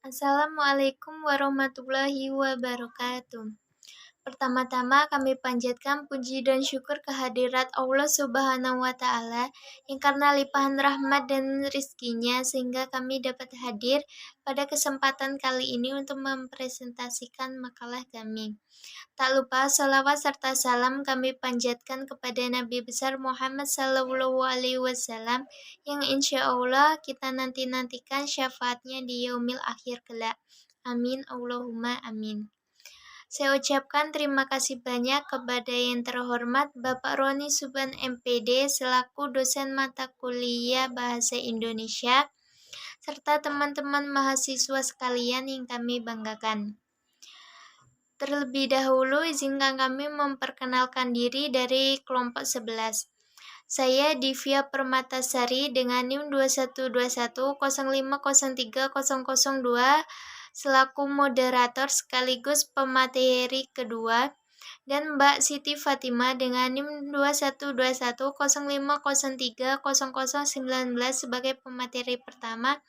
Assalamualaikum warahmatullahi wabarakatuh. Pertama-tama kami panjatkan puji dan syukur kehadirat Allah Subhanahu wa Ta'ala yang karena limpahan rahmat dan rizkinya sehingga kami dapat hadir pada kesempatan kali ini untuk mempresentasikan makalah kami. Tak lupa salawat serta salam kami panjatkan kepada Nabi besar Muhammad Sallallahu Alaihi Wasallam yang insya Allah kita nantikan syafaatnya di yaumil akhir kelak. Amin Allahumma amin. Saya ucapkan terima kasih banyak kepada yang terhormat Bapak Roni Suban MPD selaku dosen mata kuliah Bahasa Indonesia serta teman-teman mahasiswa sekalian yang kami banggakan. Terlebih dahulu izinkan kami memperkenalkan diri dari kelompok 11. Saya Divya Permatasari dengan NIM 212105030002 selaku moderator sekaligus pemateri kedua dan Mbak Siti Fatimah dengan NIM 212105030019 sebagai pemateri pertama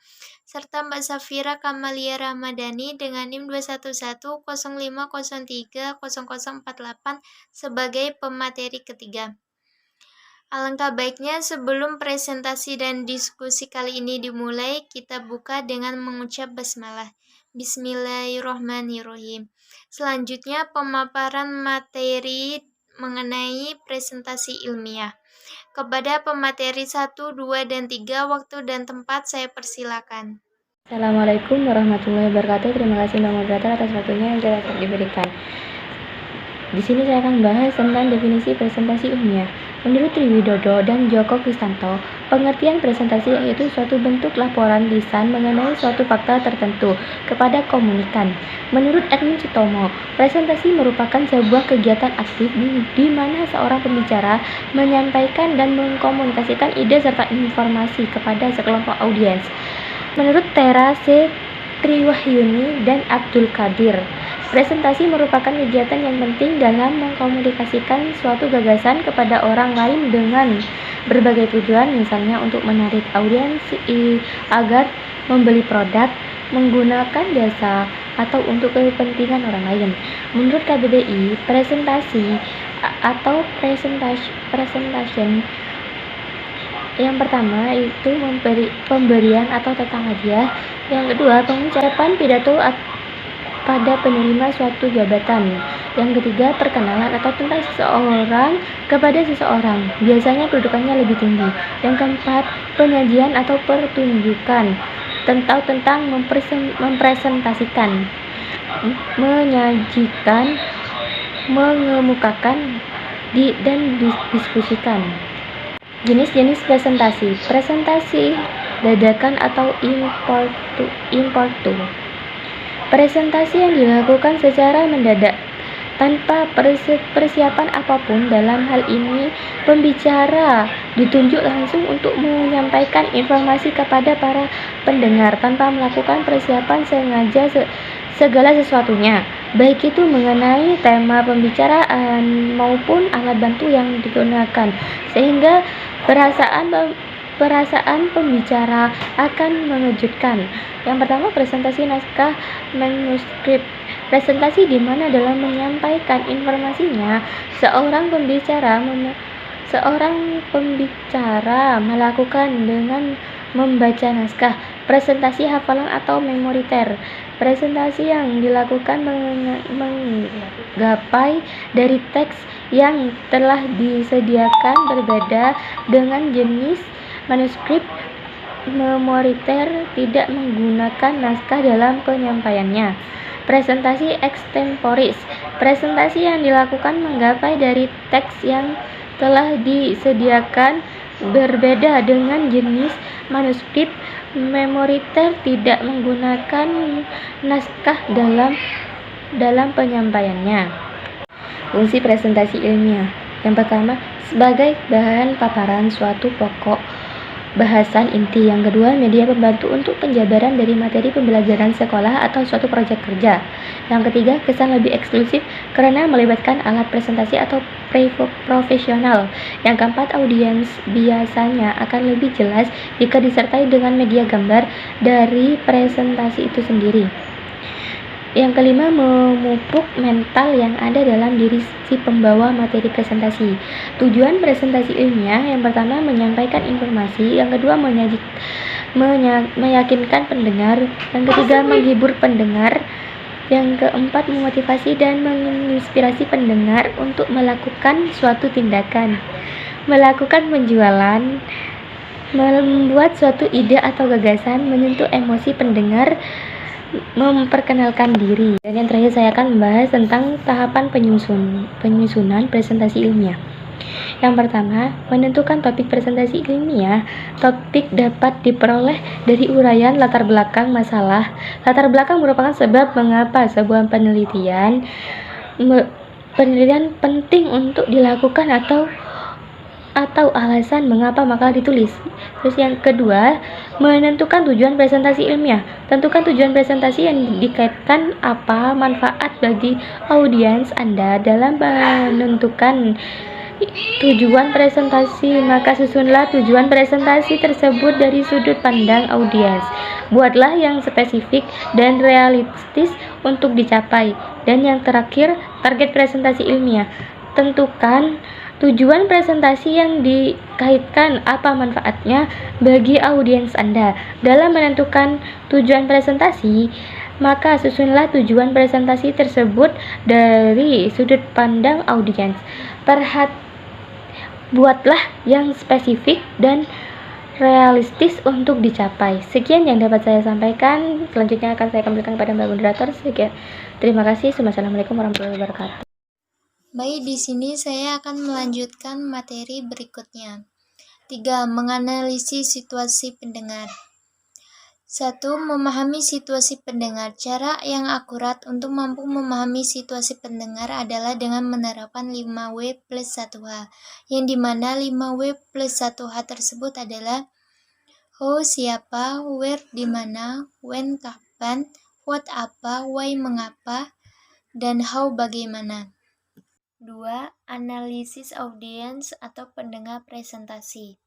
serta Mbak Safira Kamalia Ramadhani dengan NIM 211050300048 sebagai pemateri ketiga. Alangkah baiknya sebelum presentasi dan diskusi kali ini dimulai, kita buka dengan mengucap basmalah. Bismillahirrahmanirrahim. Selanjutnya pemaparan materi mengenai presentasi ilmiah. Kepada pemateri 1, 2, dan 3, waktu dan tempat saya persilakan. Assalamualaikum warahmatullahi wabarakatuh. Terima kasih Mbak Moderator atas waktunya yang jelas diberikan. Di sini saya akan bahas tentang definisi presentasi ilmiah. Menurut Triwidodo dan Joko Kristanto, pengertian presentasi yaitu suatu bentuk laporan lisan mengenai suatu fakta tertentu kepada komunikan. Menurut Edmund Sutomo, presentasi merupakan sebuah kegiatan aktif di mana seorang pembicara menyampaikan dan mengkomunikasikan ide serta informasi kepada sekelompok audiens. Menurut Tera C. Triwahyuni dan Abdul Qadir, presentasi merupakan kegiatan yang penting dalam mengkomunikasikan suatu gagasan kepada orang lain dengan berbagai tujuan, misalnya untuk menarik audiens agar membeli produk, menggunakan jasa, atau untuk kepentingan orang lain. Menurut KBBI, presentasi atau presentation yang pertama itu pemberian atau tentang hadiah. Yang kedua, pengucapan pidato pada penerima suatu jabatan. Yang ketiga, perkenalan atau tentang seseorang kepada seseorang. Biasanya kedudukannya lebih tinggi. Yang keempat, penyajian atau pertunjukan tentang mempresentasikan, menyajikan, mengemukakan, dan didiskusikan. Jenis-jenis presentasi. Presentasi dadakan atau impromptu. Presentasi yang dilakukan secara mendadak tanpa persiapan apapun. Dalam hal ini, pembicara ditunjuk langsung untuk menyampaikan informasi kepada para pendengar tanpa melakukan persiapan sengaja segala sesuatunya, baik itu mengenai tema pembicaraan maupun alat bantu yang digunakan, sehingga perasaan pembicara akan mengejutkan. Yang pertama, presentasi naskah manuskrip. Presentasi di mana dalam menyampaikan informasinya, seorang pembicara melakukan dengan membaca naskah. Presentasi hafalan atau memoriter. Presentasi yang dilakukan menggapai dari teks yang telah disediakan berbeda dengan jenis manuskrip. Memoriter tidak menggunakan naskah dalam penyampaiannya. Presentasi extemporis. Presentasi yang dilakukan menggapai dari teks yang telah disediakan berbeda dengan jenis manuskrip. Memoriter tidak menggunakan naskah dalam penyampaiannya. Fungsi presentasi ilmiah. Yang pertama, sebagai bahan paparan suatu pokok bahasan inti. Yang kedua, media pembantu untuk penjabaran dari materi pembelajaran sekolah atau suatu proyek kerja. Yang ketiga, kesan lebih eksklusif karena melibatkan alat presentasi atau profesional. Yang keempat, audiens biasanya akan lebih jelas jika disertai dengan media gambar dari presentasi itu sendiri. Yang kelima, memupuk mental yang ada dalam diri si pembawa materi presentasi. Tujuan presentasi ilmiah yang pertama menyampaikan informasi, yang kedua meyakinkan pendengar, yang ketiga menghibur pendengar, yang keempat memotivasi dan menginspirasi pendengar untuk melakukan suatu tindakan, melakukan penjualan, membuat suatu ide atau gagasan, menyentuh emosi pendengar, memperkenalkan diri. Dan yang terakhir saya akan membahas tentang tahapan penyusunan presentasi ilmiah. Yang pertama, menentukan topik presentasi ilmiah. Topik dapat diperoleh dari uraian latar belakang masalah. Latar belakang merupakan sebab mengapa sebuah penelitian penting untuk dilakukan atau alasan mengapa makalah ditulis. Terus yang kedua, menentukan tujuan presentasi ilmiah. Tentukan tujuan presentasi yang dikaitkan apa manfaat bagi audiens Anda. Dalam menentukan tujuan presentasi, maka susunlah tujuan presentasi tersebut dari sudut pandang audiens. Buatlah yang spesifik dan realistis untuk dicapai. Dan yang terakhir, target presentasi ilmiah. Tentukan tujuan presentasi yang dikaitkan apa manfaatnya bagi audiens Anda. Dalam menentukan tujuan presentasi, maka susunlah tujuan presentasi tersebut dari sudut pandang audiens. Buatlah yang spesifik dan realistis untuk dicapai. Sekian yang dapat saya sampaikan. Selanjutnya akan saya kembalikan kepada Mbak Moderator. Sekian. Terima kasih. Wassalamualaikum warahmatullahi wabarakatuh. Baik, di sini saya akan melanjutkan materi berikutnya. 3. Menganalisis situasi pendengar. 1. Memahami situasi pendengar. Cara yang akurat untuk mampu memahami situasi pendengar adalah dengan menerapkan 5W plus 1H, yang dimana 5W plus 1H tersebut adalah who, siapa, where, dimana, when, kapan, what, apa, why, mengapa, dan how, bagaimana. 2. Analisis audiens atau pendengar presentasi.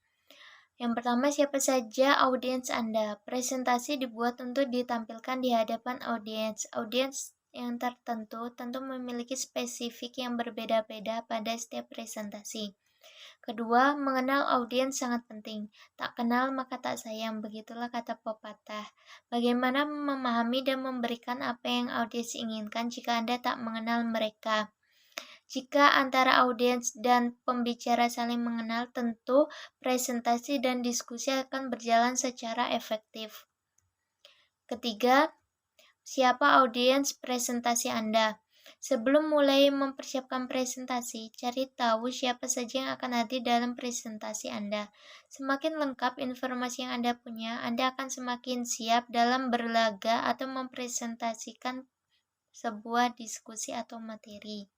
Yang pertama, siapa saja audiens Anda? Presentasi dibuat untuk ditampilkan di hadapan audiens. Audiens yang tertentu tentu memiliki spesifik yang berbeda-beda pada setiap presentasi. Kedua, mengenal audiens sangat penting. Tak kenal maka tak sayang, begitulah kata pepatah. Bagaimana memahami dan memberikan apa yang audiens inginkan jika Anda tak mengenal mereka? Jika antara audiens dan pembicara saling mengenal, tentu presentasi dan diskusi akan berjalan secara efektif. Ketiga, siapa audiens presentasi Anda? Sebelum mulai mempersiapkan presentasi, cari tahu siapa saja yang akan hadir dalam presentasi Anda. Semakin lengkap informasi yang Anda punya, Anda akan semakin siap dalam berlaga atau mempresentasikan sebuah diskusi atau materi.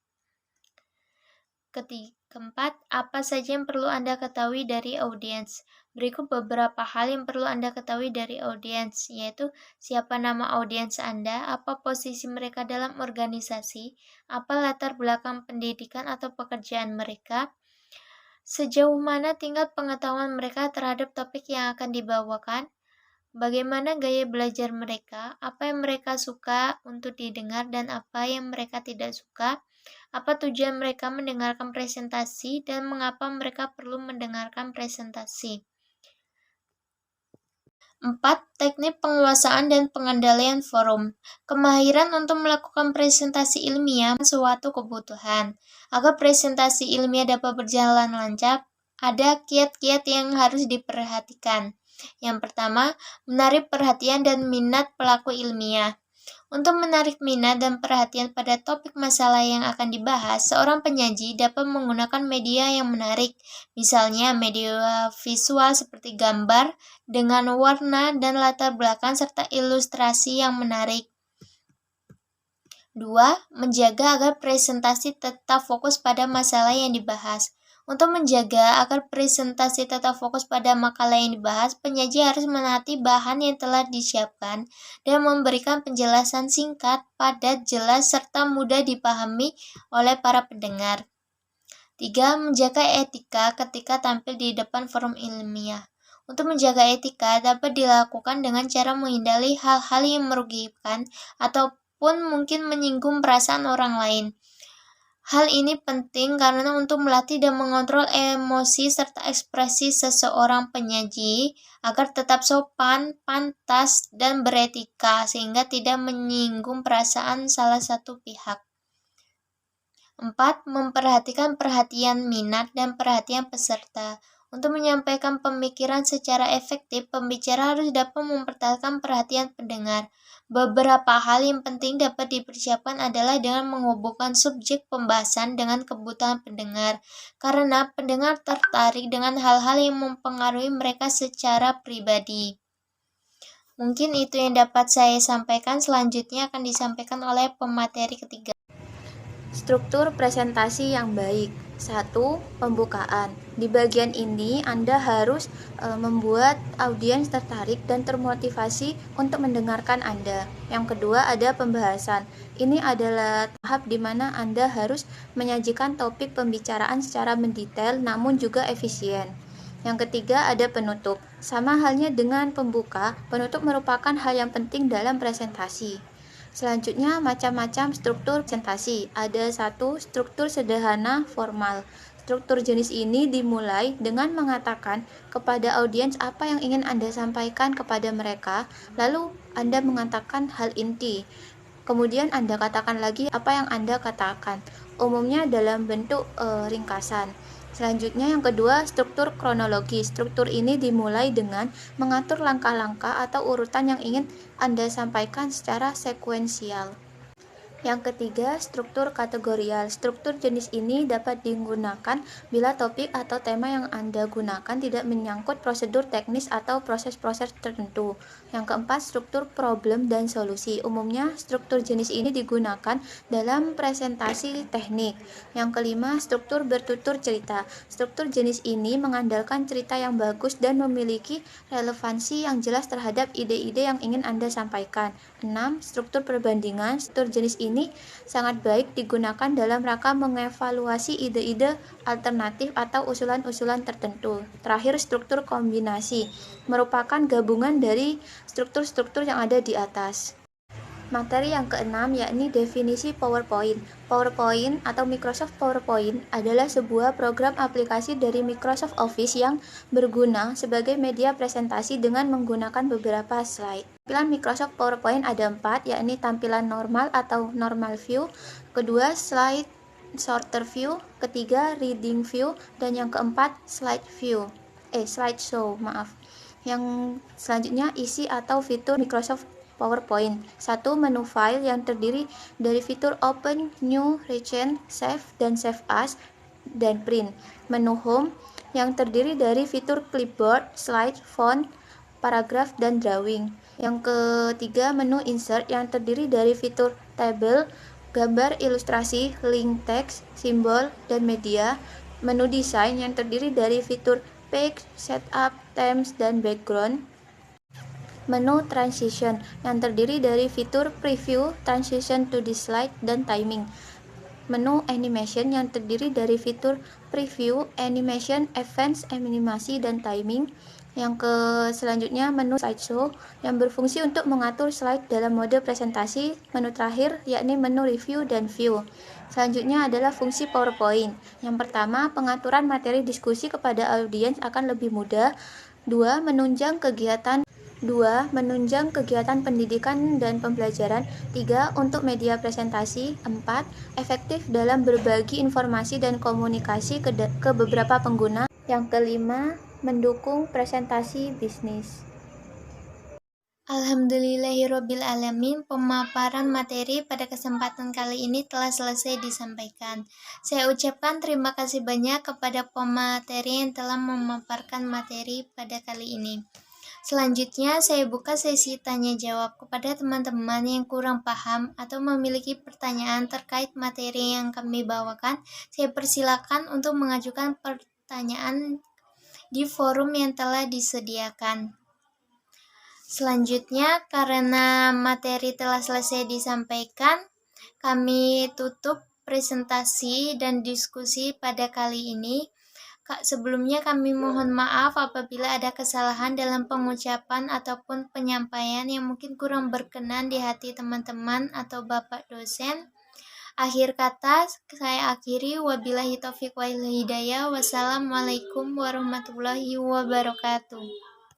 Keempat, apa saja yang perlu Anda ketahui dari audiens? Berikut beberapa hal yang perlu Anda ketahui dari audiens, yaitu siapa nama audiens Anda, apa posisi mereka dalam organisasi, apa latar belakang pendidikan atau pekerjaan mereka, sejauh mana tingkat pengetahuan mereka terhadap topik yang akan dibawakan, bagaimana gaya belajar mereka, apa yang mereka suka untuk didengar dan apa yang mereka tidak suka, apa tujuan mereka mendengarkan presentasi, dan mengapa mereka perlu mendengarkan presentasi. 4. Teknik penguasaan dan pengendalian forum. Kemahiran untuk melakukan presentasi ilmiah suatu kebutuhan. Agar presentasi ilmiah dapat berjalan lancar, ada kiat-kiat yang harus diperhatikan. Yang pertama, menarik perhatian dan minat pelaku ilmiah. Untuk menarik minat dan perhatian pada topik masalah yang akan dibahas, seorang penyaji dapat menggunakan media yang menarik, misalnya media visual seperti gambar dengan warna dan latar belakang serta ilustrasi yang menarik. 2. Menjaga agar presentasi tetap fokus pada masalah yang dibahas. Untuk menjaga agar presentasi tetap fokus pada makalah yang dibahas, penyaji harus menaati bahan yang telah disiapkan dan memberikan penjelasan singkat, padat, jelas, serta mudah dipahami oleh para pendengar. 3. Menjaga etika ketika tampil di depan forum ilmiah. Untuk menjaga etika dapat dilakukan dengan cara menghindari hal-hal yang merugikan ataupun mungkin menyinggung perasaan orang lain. Hal ini penting karena untuk melatih dan mengontrol emosi serta ekspresi seseorang penyaji agar tetap sopan, pantas, dan beretika sehingga tidak menyinggung perasaan salah satu pihak. 4. Memperhatikan perhatian minat dan perhatian peserta. Untuk menyampaikan pemikiran secara efektif, pembicara harus dapat mempertahankan perhatian pendengar. Beberapa hal yang penting dapat dipersiapkan adalah dengan menghubungkan subjek pembahasan dengan kebutuhan pendengar, karena pendengar tertarik dengan hal-hal yang mempengaruhi mereka secara pribadi. Mungkin itu yang dapat saya sampaikan. Selanjutnya akan disampaikan oleh pemateri ketiga. Struktur presentasi yang baik. 1. Pembukaan. Di bagian ini Anda harus membuat audiens tertarik dan termotivasi untuk mendengarkan Anda. Yang kedua ada pembahasan. Ini adalah tahap di mana Anda harus menyajikan topik pembicaraan secara mendetail namun juga efisien. Yang ketiga ada penutup. Sama halnya dengan pembuka, penutup merupakan hal yang penting dalam presentasi. Selanjutnya, macam-macam struktur presentasi. Ada 1. Struktur sederhana formal. Struktur jenis ini dimulai dengan mengatakan kepada audiens apa yang ingin Anda sampaikan kepada mereka, lalu Anda mengatakan hal inti. Kemudian Anda katakan lagi apa yang Anda katakan, umumnya dalam bentuk ringkasan. Selanjutnya yang kedua, struktur kronologi. Struktur ini dimulai dengan mengatur langkah-langkah atau urutan yang ingin Anda sampaikan secara sekuensial. Yang ketiga, struktur kategorial. Struktur jenis ini dapat digunakan bila topik atau tema yang Anda gunakan tidak menyangkut prosedur teknis atau proses-proses tertentu. Yang keempat, struktur problem dan solusi. Umumnya, struktur jenis ini digunakan dalam presentasi teknik. Yang kelima, struktur bertutur cerita. Struktur jenis ini mengandalkan cerita yang bagus dan memiliki relevansi yang jelas terhadap ide-ide yang ingin Anda sampaikan. 6. Struktur perbandingan. Struktur jenis ini sangat baik digunakan dalam rangka mengevaluasi ide-ide alternatif atau usulan-usulan tertentu. Terakhir, struktur kombinasi merupakan gabungan dari struktur-struktur yang ada di atas. Materi yang keenam yakni definisi PowerPoint. PowerPoint atau Microsoft PowerPoint adalah sebuah program aplikasi dari Microsoft Office yang berguna sebagai media presentasi dengan menggunakan beberapa slide. Tampilan Microsoft PowerPoint ada 4, yakni tampilan normal atau normal view, kedua slide sorter view, ketiga reading view, dan yang keempat slideshow. Yang selanjutnya isi atau fitur Microsoft PowerPoint. 1. Menu file yang terdiri dari fitur Open, New, Recent, Save, dan Save As, dan Print. Menu Home yang terdiri dari fitur Clipboard, Slide, Font, Paragraph, dan Drawing. Yang ketiga, menu Insert yang terdiri dari fitur Table, gambar, ilustrasi, link teks, simbol, dan media. Menu Design yang terdiri dari fitur Page, Setup, Themes, dan Background. Menu Transition yang terdiri dari fitur Preview, Transition to the Slide, dan Timing. Menu Animation yang terdiri dari fitur Preview, Animation, Events, Animasi, dan Timing. Yang selanjutnya menu Slideshow yang berfungsi untuk mengatur slide dalam mode presentasi. Menu terakhir yakni menu Review dan View. Selanjutnya adalah fungsi PowerPoint. Yang pertama, pengaturan materi diskusi kepada audiens akan lebih mudah. 2. Menunjang kegiatan pendidikan dan pembelajaran. 3. Untuk media presentasi. 4. Efektif dalam berbagi informasi dan komunikasi ke beberapa pengguna. Yang kelima, mendukung presentasi bisnis. Alhamdulillahirrabbilalamin, pemaparan materi pada kesempatan kali ini telah selesai disampaikan. Saya ucapkan terima kasih banyak kepada pemateri yang telah memaparkan materi pada kali ini. Selanjutnya, saya buka sesi tanya jawab kepada teman-teman yang kurang paham atau memiliki pertanyaan terkait materi yang kami bawakan. Saya persilakan untuk mengajukan pertanyaan di forum yang telah disediakan. Selanjutnya, karena materi telah selesai disampaikan, kami tutup presentasi dan diskusi pada kali ini. Sebelumnya kami mohon maaf apabila ada kesalahan dalam pengucapan ataupun penyampaian yang mungkin kurang berkenan di hati teman-teman atau Bapak dosen. Akhir kata, saya akhiri. Wabillahi taufiq wal hidayah. Wassalamualaikum warahmatullahi wabarakatuh.